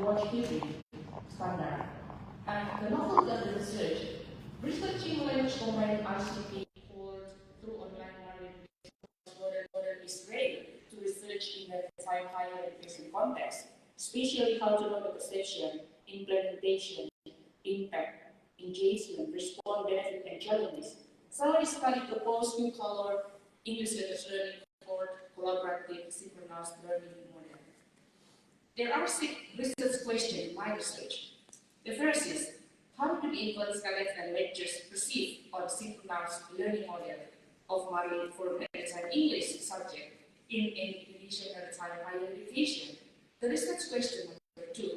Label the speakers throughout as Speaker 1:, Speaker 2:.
Speaker 1: watch TV standard. And the novelty of the researching language combined ICT through online learning model is great to research in the time higher education context, especially how to know the perception, implementation, impact, engagement, response, benefit, and challenges. So this study proposed new color English language learning for collaborative synchronous learning model. There are 6 research questions in my research. The first is, how do the influence cadets and lecturers perceive on synchronous learning model of Marley for maritime English subject in Indonesian maritime higher education? The research question number 2,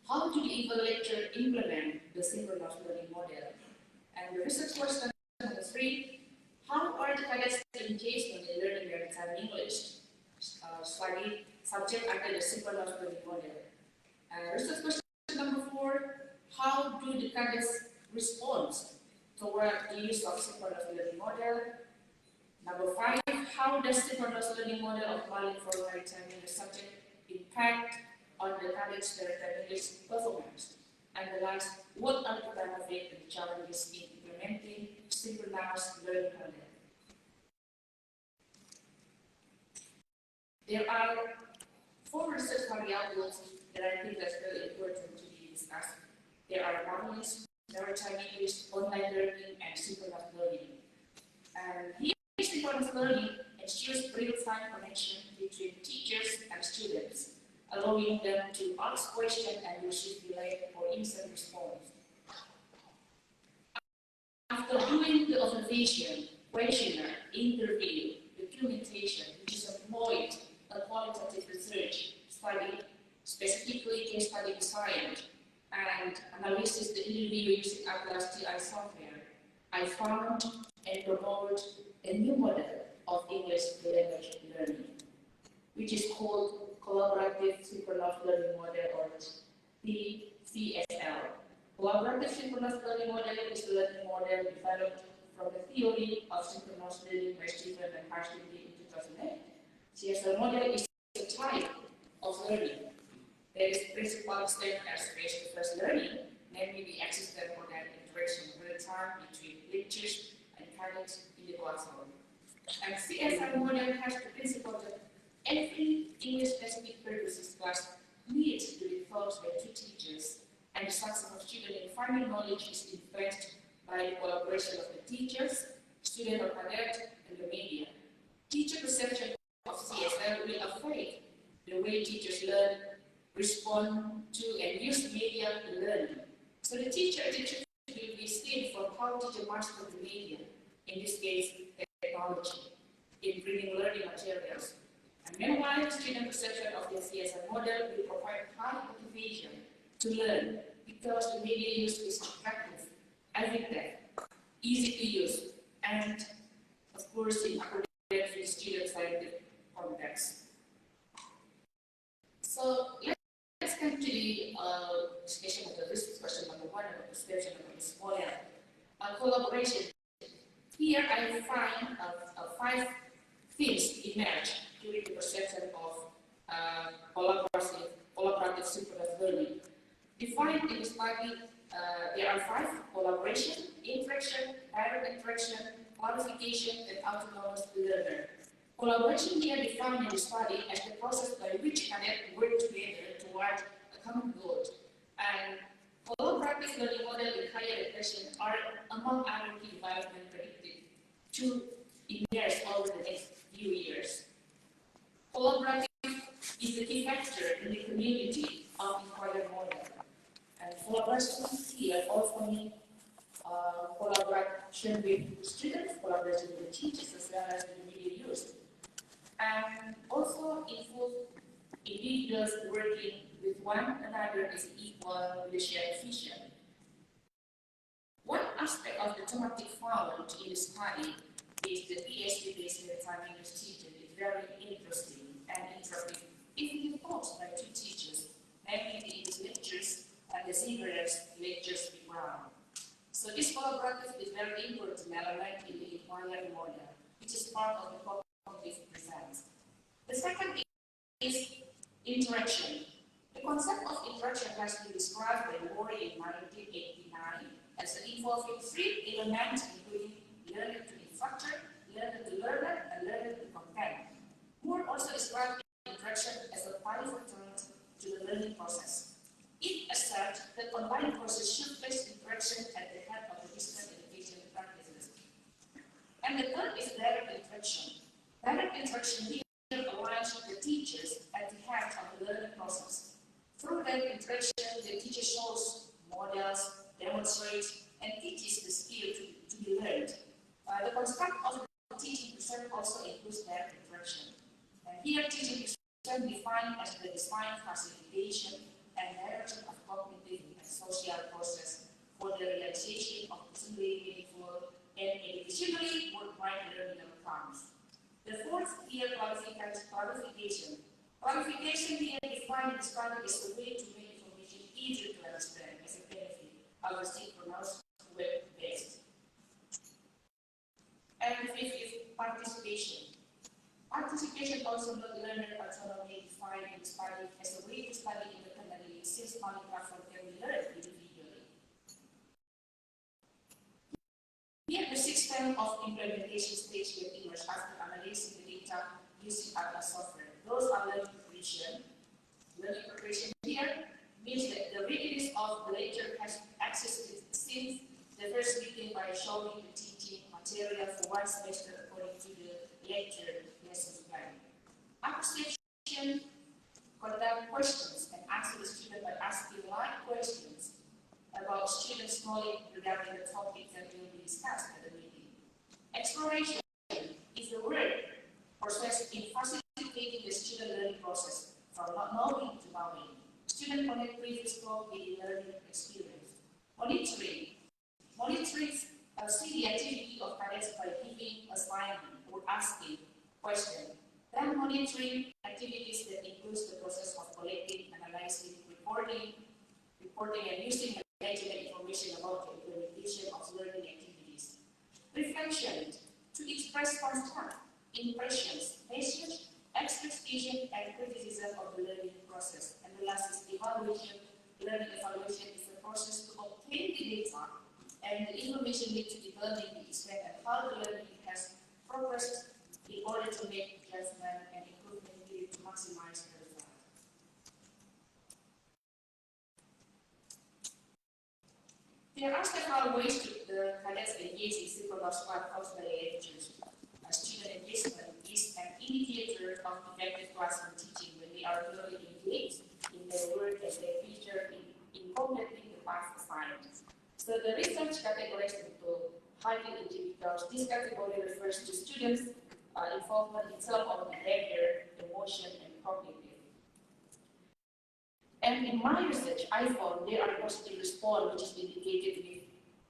Speaker 1: how do the English lecturer implement the synchronous learning model? And the research question number 3, how are the cadets engaged in learning maritime English study subject under the synchronous learning model? And research question number 4, how do the cadets respond toward the use of synchronous learning model? Number 5, how does synchronous learning model of Marley for maritime English subject impact on the cadets' maritime English performance? And the last, what are the benefits and challenges in implementing synchronous learning model? There are 4 research variables that I think that's very important to be discussed. There are harmonies, maritime English, online learning, and synchronous learning. And here, synchronous learning ensures real-time connection between teachers and students, allowing them to ask questions and receive delayed or instant response. After doing the observation, questionnaire, interview, documentation, which is a qualitative research study, specifically case study design, and analysis the interview using Atlas TI software, I found and promoted a new model of English language learning, which is called Collaborative Synchronous Learning Model, or CSL. Collaborative Synchronous Learning Model is a learning model developed from the theory of synchronous learning by Stephen and Harsley in 2008. CSL model is a type of learning that is principal step as face-to-face learning, namely the existence or that interaction real time between lectures and cadets in the classroom. And CSL model has the principle that every English-specific purposes class needs to be taught by 2 teachers, and the success of student in finding knowledge is influenced by the collaboration of the teachers, student or cadet, and the media. Teacher perception of CSL will affect the way teachers learn, respond to, and use media to learn. So the teacher will be seen from how teacher master the media, in this case, technology, in bringing learning materials. And meanwhile, student perception of the CSL model will provide high motivation to learn because the media use is attractive, effective, easy to use, and of course, in accordance with student scientific context. So let's come to the discussion of the research question number 1 about the perception of this model. Collaboration. Here I find 5 themes emerge during the perception of collaborative synchronous learning. Defined in the study, there are 5: collaboration, interaction, direct interaction, clarification, and autonomous learner. Collaboration here defined in the study as the process by which cadets work together toward a common goal. And collaborative learning model in higher education are among other key development predicted to emerge over the next few years. Collaborative is the key factor in the community of inquiry model. And collaboration here also means collaboration with students, collaboration with the teachers, as well as the media used. And also involve individuals working with one another is equal with a shared vision. One aspect of the thematic found in the study is the PhD-based maritime English teaching is very interesting and interactive. It is taught by 2 teachers, namely the English lectures and the synchronous lectures background. So this collaborative is very important element in the inquiry model, which is part of the cognitive presence. The second is interaction. The concept of interaction has been described by Moore in 1989 as involving three elements, including learning to instructor, learning to learner, and learning to content. Moore also described interaction as a pivotal term to the learning process. It asserts that online courses should place interaction at the head of the distance education practices. And the third is direct interaction. Direct interaction here aligns the teachers at the head of the learning process. Through that interaction, the teacher shows, models, demonstrates, and teaches the skill to be learned. The construct of the teaching process also includes direct interaction. And here, teaching is defined as the design, facilitation, and direction of cognitive and social process for the realization of personally meaningful and individually worthwhile learning outcomes. The fourth here, clarification. Clarification here defined as a way to make information easier to understand as a benefit of a synchronous web-based. And the fifth is participation. Participation also not learner autonomy defined in study as a way to study independently since only platform can be learned individually. Here the system of implementation stage will emerge after analyzing the data using other software. Those are learning preparation. Learning preparation here means that the readiness of the lecture has access to since the first meeting by showing the teaching material for one semester according to the lecture lesson plan. After session, conduct questions and answer the student by asking live questions about students' knowledge regarding the topic that will be discussed at the meeting. Exploration is the word process in facilitating the student learning process from not knowing to knowing. Student connect previous scope with the learning experience. Monitoring see the activity of cadets by giving assignment or asking question. Then monitoring activities that includes the process of collecting, analyzing, reporting and using management information about the implementation of learning activities. Reflection to express concern, impressions, message, expectation, and criticism of the learning process. And the last is evaluation. Learning evaluation is the process to obtain the data and the information needed to determine the extent and how the learning has progressed in order to make adjustment and improvement needed to maximize the result. There are several ways the cadets engage in synchronous platforms by lectures. Student engagement is an indicator of effective classroom teaching when they are really engaged in their work and their future in completing the past assignments. So the research categorized into highly individuals. This category refers to students' involvement in self-owned behavior, emotion, and cognitive. And in my research, I found there are positive response which is indicated with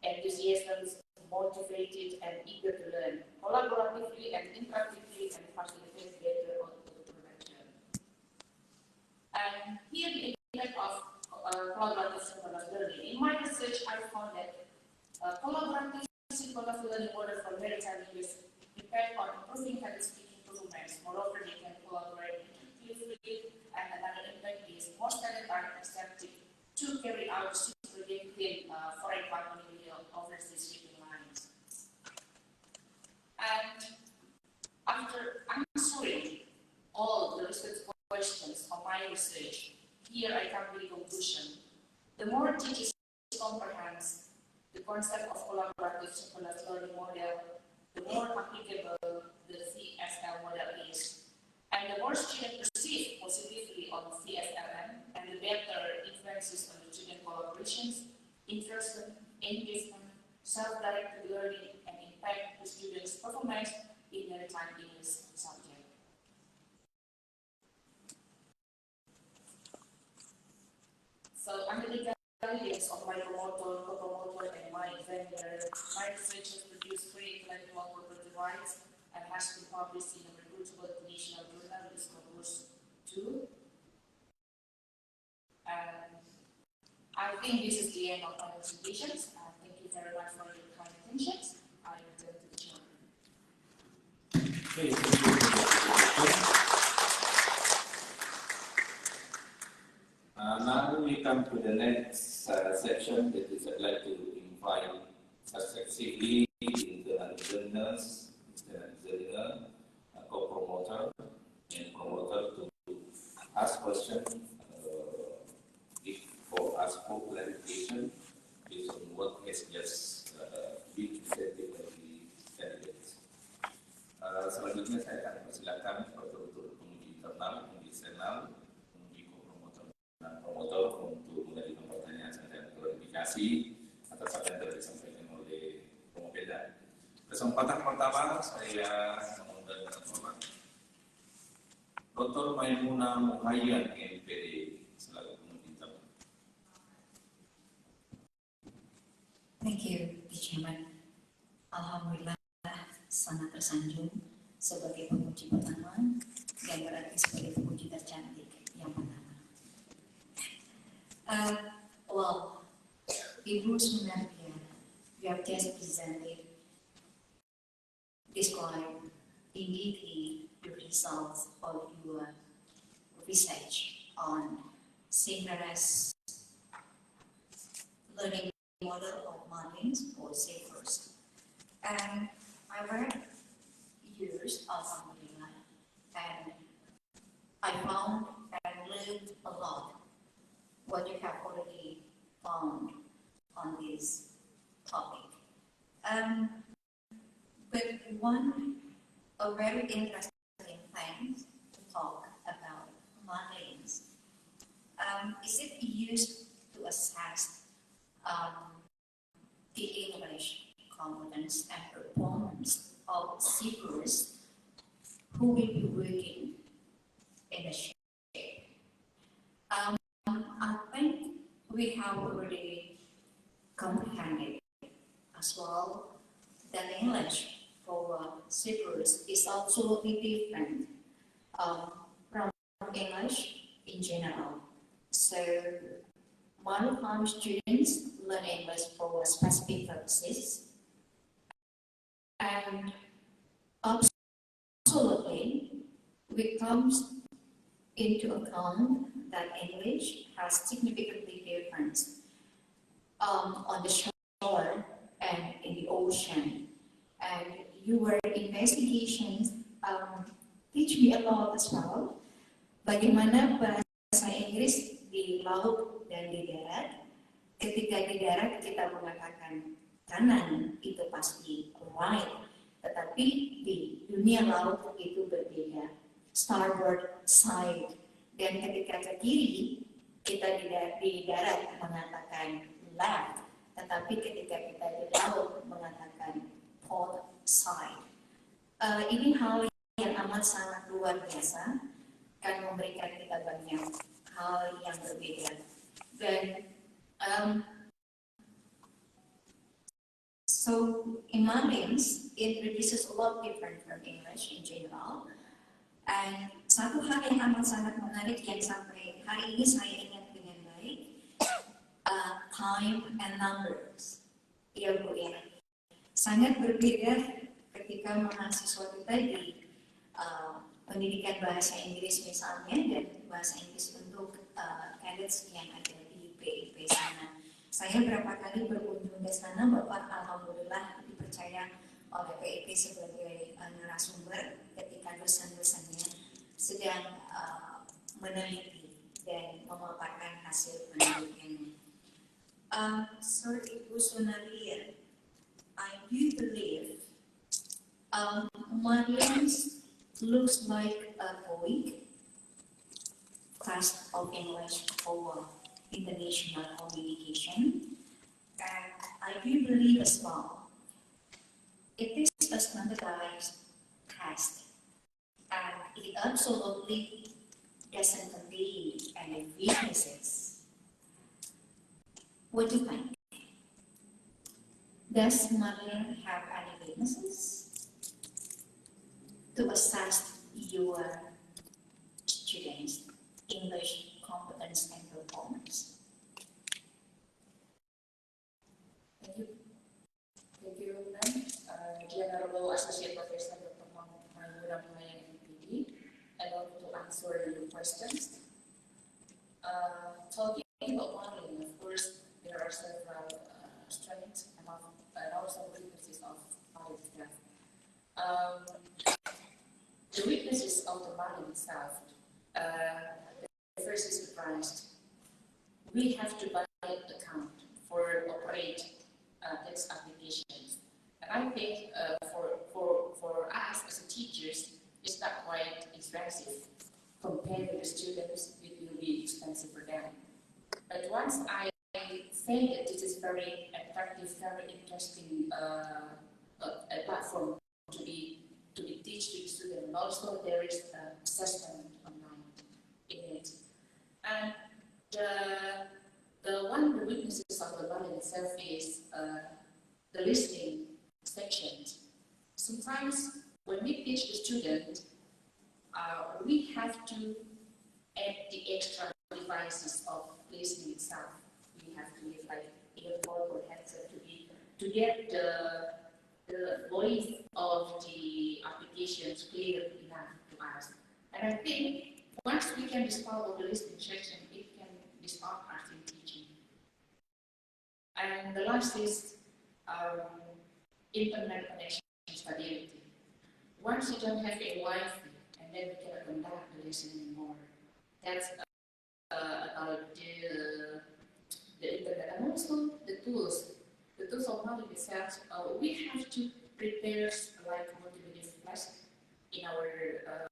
Speaker 1: enthusiasm, motivated, and eager to learn, collaboratively and interactively, and facilitate better output production. And here the impact of collaborative synchronous learning. In my research, I found that collaborative synchronous learning model for maritime use depend on improving cadets speaking performance. Moreover, they can collaborate effectively, and another impact is most cadets are receptive to carry out super within foreign partnering overseas shipping lines. And after answering all the research questions of my research, here I come to the conclusion. The more teachers comprehend the concept of collaborative synchronous learning model, the more applicable the CSL model is. And the more students perceive positively on CSLM, and the better influences on the student collaborations, interest, engagement, self-directed learning, and impact the students' performance in maritime English subject. So under the guidance of my promoter, co-promoter, and my examiner, my research has produced 3 intellectual property rights and has been published in a reputable international journal, which covers 2. And I think this is the end of my presentations. Thank you very much for your kind attention. I return to the chair.
Speaker 2: Okay, thank you. Now we come to the next section, that is I'd like to invite successively internal journals, co-promoter, and promoter to ask questions, or ask for clarification based on what has just been presented by the candidates. Selanjutnya saya akan persilakan untuk penguji internal, penguji eksternal, penguji co-promoter dan promotor untuk mengajukan pertanyaan dan klarifikasi atas apa yang telah disampaikan oleh Promopeda. Kesempatan pertama saya mengundang Bapak Dr. Maimunah Muhayyan, MPD, selaku penguji internal.
Speaker 3: Thank you, Pak Chairman. Alhamdulillah, sangat tersanjung sebagai penguji pertama dan berarti sebagai penguji tercantik yang pertama. Well, Ibu Sunardia, you have just presented, described in detail the results of your research on synchronous learning model of marlins or sailors. And I read yours, Alhamdulillah, and I found and learned a lot what you have already found on this topic. But a very interesting thing to talk about marlins. Is it used to assess the English competence and performance of seekers who will be working in the ship? I think we have already comprehended as well that English for seekers is absolutely different from English in general. So maritime students learn English for specific purposes, and absolutely it comes into account that English has significantly difference on the shore and in the ocean. And your investigations teach me a lot as well. Bagaimana bahasa Inggris di laut dan di darat. Ketika di darat kita mengatakan kanan, itu pasti right. Tetapi di dunia laut itu berbeda, starboard side. Dan ketika ke kiri, kita di darat mengatakan left. Tetapi ketika kita di laut mengatakan port side. Ini hal yang amat sangat luar biasa, kan memberikan kita banyak hal yang berbeda. Dan so in marlins, it reduces a lot different from English in general. And satu hal yang amat sangat menarik yang sampai hari ini saya ingat dengan baik, time and numbers. Ya Bu ya, sangat berbeda ketika mahasiswa kita di pendidikan bahasa Inggris misalnya dan bahasa Inggris untuk cadets yang ada di PIP sana. Saya berapa kali berkunjung ke sana, Bapak alhamdulillah dipercaya oleh PIP sebagai narasumber ketika dosen-dosennya sedang meneliti dan memaparkan hasil penelitiannya. So Ibu Sunaria, I do believe marlins looks like a TOEIC class of English for international communication, and I do believe as well it is a standardized test, and it absolutely doesn't contain any weaknesses. What do you think? Does marlin have any weaknesses to assess your students' English competence and performance?
Speaker 1: Thank you. Thank you, ma'am. Honorable Associate Professor Dr. Maimunah Muhayyan, MPD. I want to answer your questions. talking about modeling, of course, there are several strengths and also weaknesses of modeling itself. The weaknesses of the model itself. The first is the price. We have to buy an account for operate text applications. And I think for us as teachers, it's not quite expensive compared to the students. It will be expensive for them. But once I say that this is very attractive, very interesting a platform to be teach to the student, and also there is assessment online in it. And the weaknesses of the model itself is the listening sections. Sometimes when we teach the student, we have to add the extra devices of listening itself. We have to use like earphone or headset to get the voice of the applications clear enough to us. And I think once we can discover the listening section, it can disrupt us in teaching. And the last is internet connection stability. Once you don't have a Wi-Fi, and then we cannot conduct the lesson anymore. That's about the internet, and also the tools. The tools of modeling itself, we have to prepare like multimedia flash in our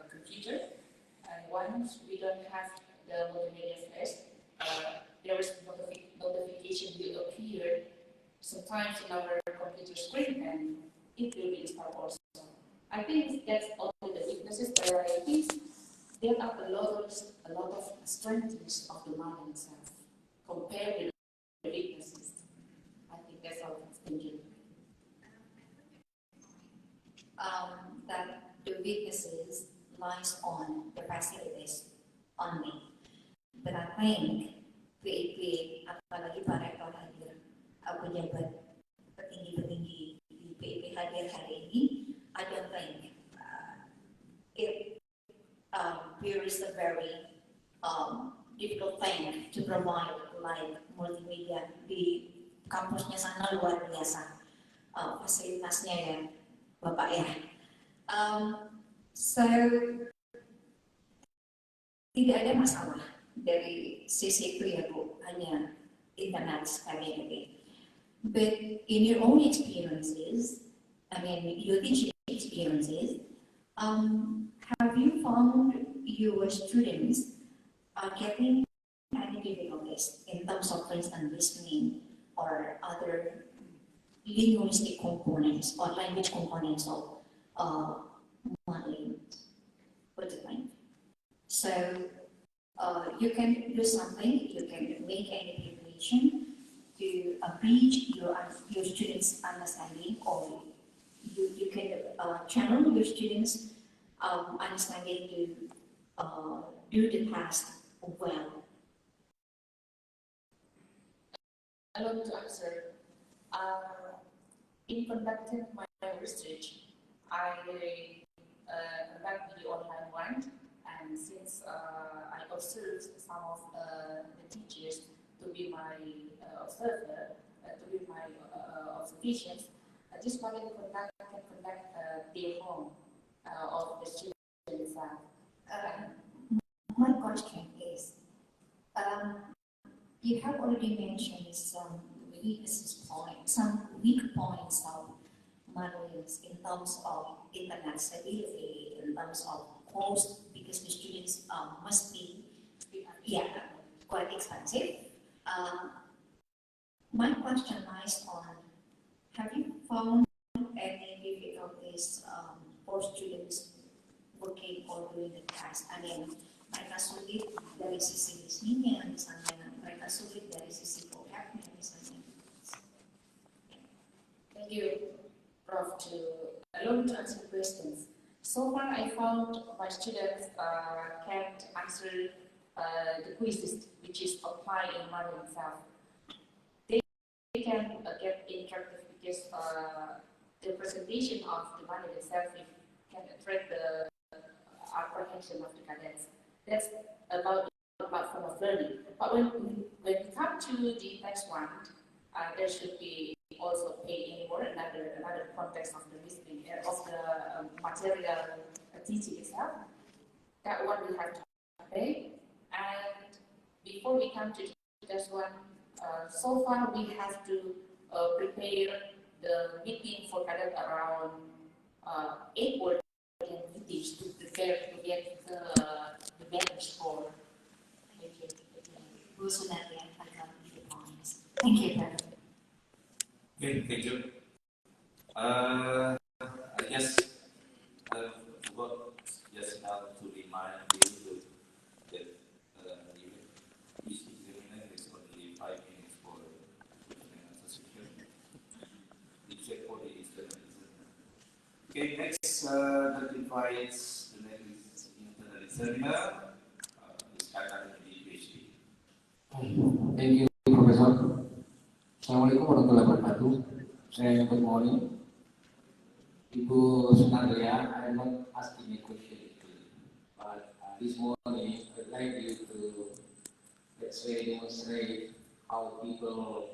Speaker 1: computer. And once we don't have the multimedia flash, there is notification will appear sometimes in our computer screen, and it will be installed also. I think that's only the weaknesses, but I think there are a lot of strengths of the model itself compared with the weaknesses. I think that's all. Thank you.
Speaker 3: That the weaknesses lies on the facilities only. But I think PIP, apalagi Pak Rektor hadir, pejabat petinggi-petinggi di PIP hadir hari ini, I don't think it is a very difficult thing to provide like multimedia di kampusnya sana luar biasa fasilitasnya ya Bapak ya. So tidak ada masalah dari sisi itu ya Bu, hanya internet sekali lagi. But in your own experiences, I mean your teaching experiences, have you found your students are getting any difficulties in terms of, for instance, listening or other linguistic components or language components of modeling? What do you think? So you can do something, you can make any preparation to bridge your students' understanding, or you can channel your students' understanding to do the task well.
Speaker 1: Allow me to answer. In conducting my research, I conduct the online one, and since I observed some of the teachers to be my observer, to be my observations, I just wanted to conduct their home of the students.
Speaker 3: My question is, you have already mentioned some weak points of modelings in terms of internet stability, in terms of cost, because the students must be quite expensive. My question lies on, have you found any difficulties for students working or doing the task? I mean, mereka sulit dari sisi listeningnya, misalnya mereka sulit dari sisi vocabnya, misalnya.
Speaker 1: Thank you, Prof, to allow me to answer questions. So far, I found my students can't answer the quizzes, which is applied in model itself. They can get interactive because the presentation of the model itself can attract the apprehension of the cadets. That's about the platform of learning. but when we come to the next one, there should be also pay inward, another context of the listening of the material teaching itself. That one we have to pay. And before we come to this one, so far we have to prepare the meeting for around 8 working meetings to prepare to get the better score. Thank you.
Speaker 3: Bu Sunarya akan the points. Thank you, Prof.
Speaker 2: Okay, thank you. I guess just now to remind you that each examiner is only 5 minutes for question and answer session, except for the external examiner. Okay, next that invites the next internal examiner, Ms. Kata dari PhD.
Speaker 4: Thank you, Professor. Assalamualaikum warahmatullahi wabarakatuh. Saya good morning. Ibu Sunarya, I am not asking a question, but this morning I'd like you to, let's say, demonstrate how people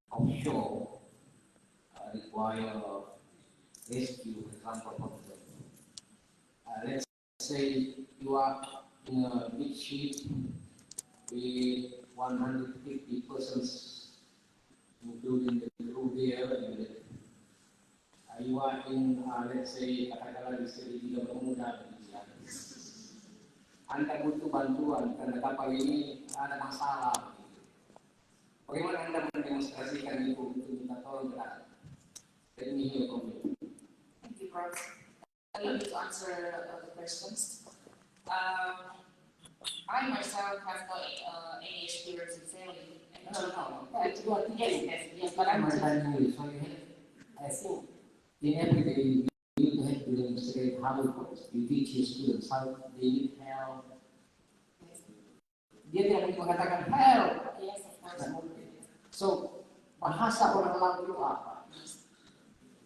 Speaker 4: offshore require rescue, for example, let's say you are in a big ship with 150 persons, including the crew there, and you are in, let's say, katakanlah di segitiga Bermuda, Anda butuh bantuan karena kapal ini ada masalah. Bagaimana Anda mendemonstrasikan itu untuk minta tolong ke Anda? Let me hear from you.
Speaker 1: Thank you, Prof. Allow me to answer the questions. I myself have not any experience in sailing.
Speaker 4: No.
Speaker 1: Yes, but I'm
Speaker 4: sorry. I think in every day you have to demonstrate how it works. You teach your students how they need help. Dia tidak mengatakan help.
Speaker 1: Yes, of course.
Speaker 4: So bahasa orang laut itu apa?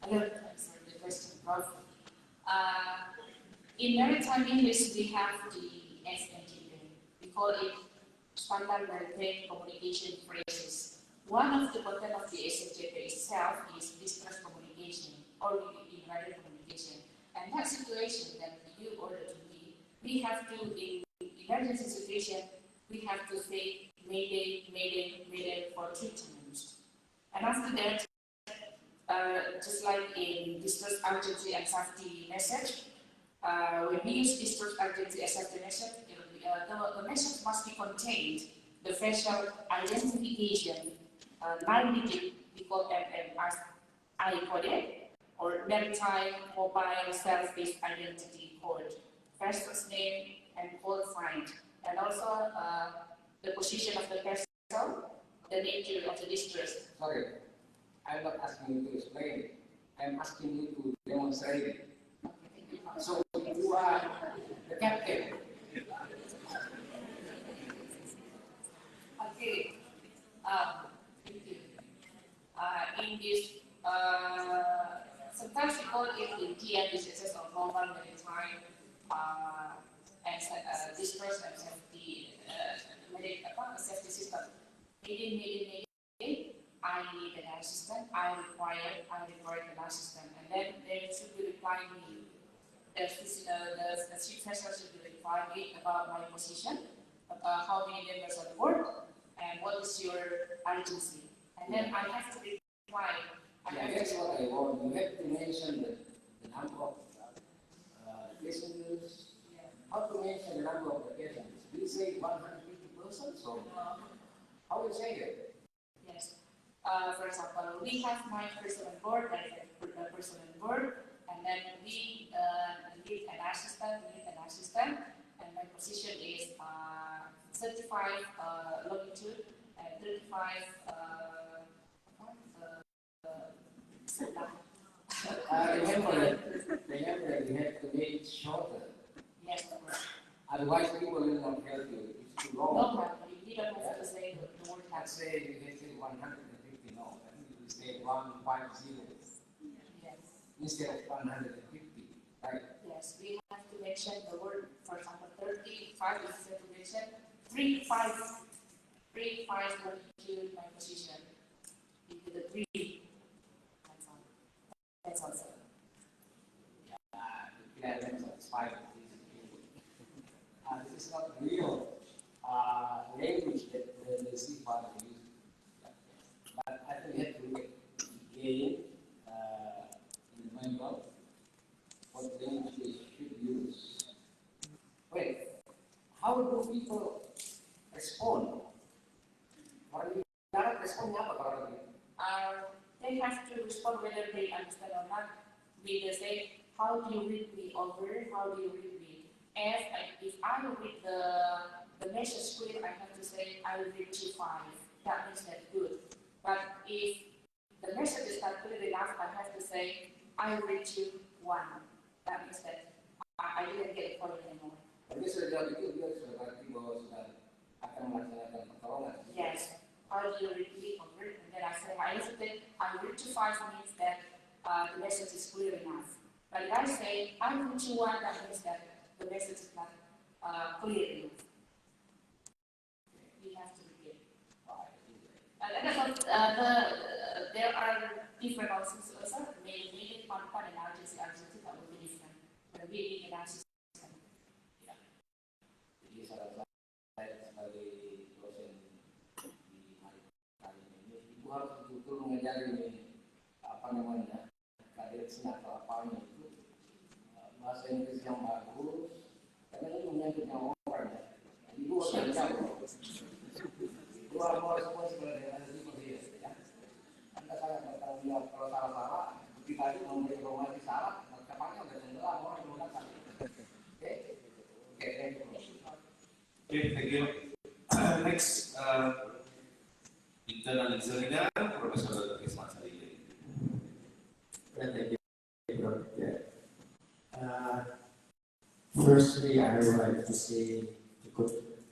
Speaker 1: I will answer the question, Prof. In maritime English, we have the SMTP. We call it Standard Maritime Communication Phrases. One of the content of the SMTP itself is distress communication or in radio communication. And that situation that you order to be, we have to, in emergency situation, we have to say Mayday, Mayday, Mayday for 3 times. And after that, just like in distress urgency and safety message, when we use distress urgency and safety message, the message must be contained the facial identification, 9-digit, we call MMI coded, or maritime mobile self-based identity code, first name and call sign, and also the position of the vessel, the nature of the distress.
Speaker 4: Sorry, I'm not asking you to explain it. I'm asking you to demonstrate it. So you are the captain.
Speaker 1: Okay. Thank you. In this, sometimes we call it in TN, this is of global maritime and distress and safety, safety system. Mayday, I need an assistant. I require an assistant, and then they should be replying me. The ship vessel should be replying me about my position, about how many members on board, and what is your urgency. And then I have to reply.
Speaker 4: That's what I want. You have to mention the number of listeners.
Speaker 1: Yeah.
Speaker 4: How to mention the number of occasions? Do you say 150 persons or how do you say it?
Speaker 1: Yes. For example, we have 9 person on board, and person on board, and then we need an assistant, and my position is 35 longitude and 35
Speaker 4: Remember that you have to make it shorter.
Speaker 1: Yes, of course.
Speaker 4: Otherwise, people will not help you. It's too long.
Speaker 1: No, you don't have to say the word
Speaker 4: Let's say you can say 150. No, I think you say 150
Speaker 1: yes.
Speaker 4: instead of 150. Right?
Speaker 1: Yes, we have to mention the word, for example, 35 is to mention Three five to my position into the three. That's all. That's all, sir.
Speaker 4: Tidak ada yang satisfied with this. This is not real language that the C father used. But I think we have to look at again in the manual what language they should use. Wait, how do people respond? Orang responnya apa kalau begitu?
Speaker 1: They have to respond whether they understand or not. They say, how do you read me over? How do you read me? If I read the message clear, I have to say, I will read you 5. That means that's good. But if the message is not clear enough, I have to say, I will read you 1. That means that I didn't get it for anymore.
Speaker 4: Tapi sudah itu dia sudah berarti bahwa sudah akan melaksanakan pertolongan.
Speaker 1: Yes. How do you read me over? And then I say, I read you 5 means that the message is clear enough. But if I say, I read you 1, that means that the message is not clear enough. We have to read it. There are different options also. Maybe one analysis that will be different. But we analysis.
Speaker 4: Jadi salah saya sebagai dosen di Marikali ini, ibu harus betul-betul mengajari ini apa namanya kaderisme atau apanya itu bahasa Inggris yang bagus, karena ini menyangkut nyawa orang. Ibu harus menjawab. Ibu harus respons kepada dengan seperti itu, ya. Anda sangat bertanggung jawab kalau salah-salah. Kita tadi memberi informasi salah, kapalnya sudah tenggelam orang menggunakan. Oke, thank you.
Speaker 2: Okay, thank you. Next, internal examiner, Professor Ismail Salih.
Speaker 5: Thank you. Firstly, I would like to say to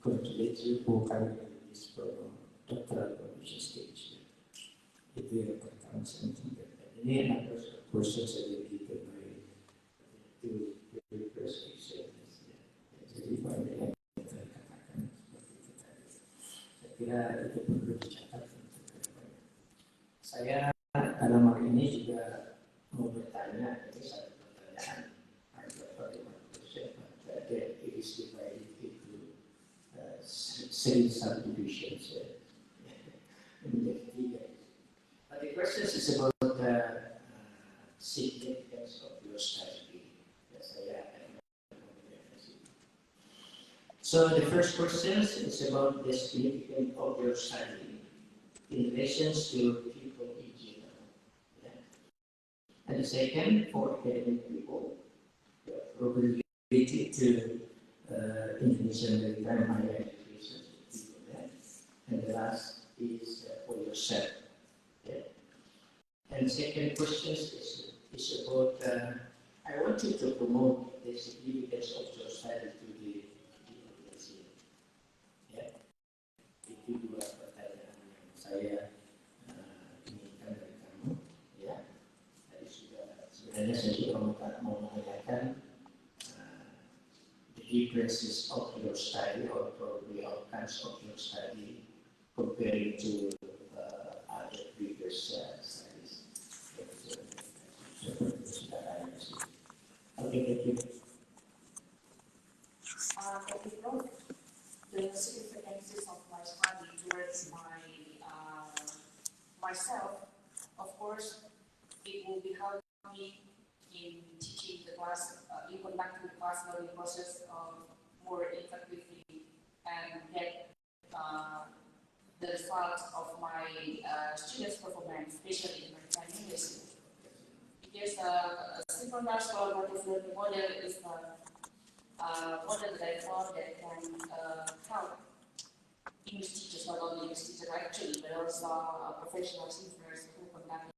Speaker 5: congratulate you for coming to this program, doctoral promotion stage. Itu yang pertama saya menyampaikan. Ini adalah proses yang dilakukan by two very first examiners. Jadi banyak yang kita katakan seperti itu tadi. Saya kira itu perlu dicatat untuk kedepannya. Saya dalam hal ini juga mau bertanya, itu satu pertanyaan. Bagaimana proses that it is divided into three subdivisions menjadi 3. But the question is about the significance of your study. So the first question is about the significance of your study in relation to people in general. Yeah. And the second, for academic people, probably related to Indonesian maritime higher education people. Yeah. And the last is for yourself. Yeah. And the second question is about, I want you to promote the significance of your study to the audience here. Yeah. Itu dua pertanyaan yang saya inginkan dari kamu. Ya. Tadi sebenarnya saya juga mau menanyakan the differences of your study or probably outcomes of your study comparing to other previous studies. Okay, thank you.
Speaker 1: The significances of my study towards myself, of course, it will be helping me in teaching the class, in conducting the class learning process more effectively and get the results of my students' performance, especially in maritime English. Because a synchronized collaborative learning model is a model that I found that can help English teachers, not only English teachers actually, but also professional teachers who conduct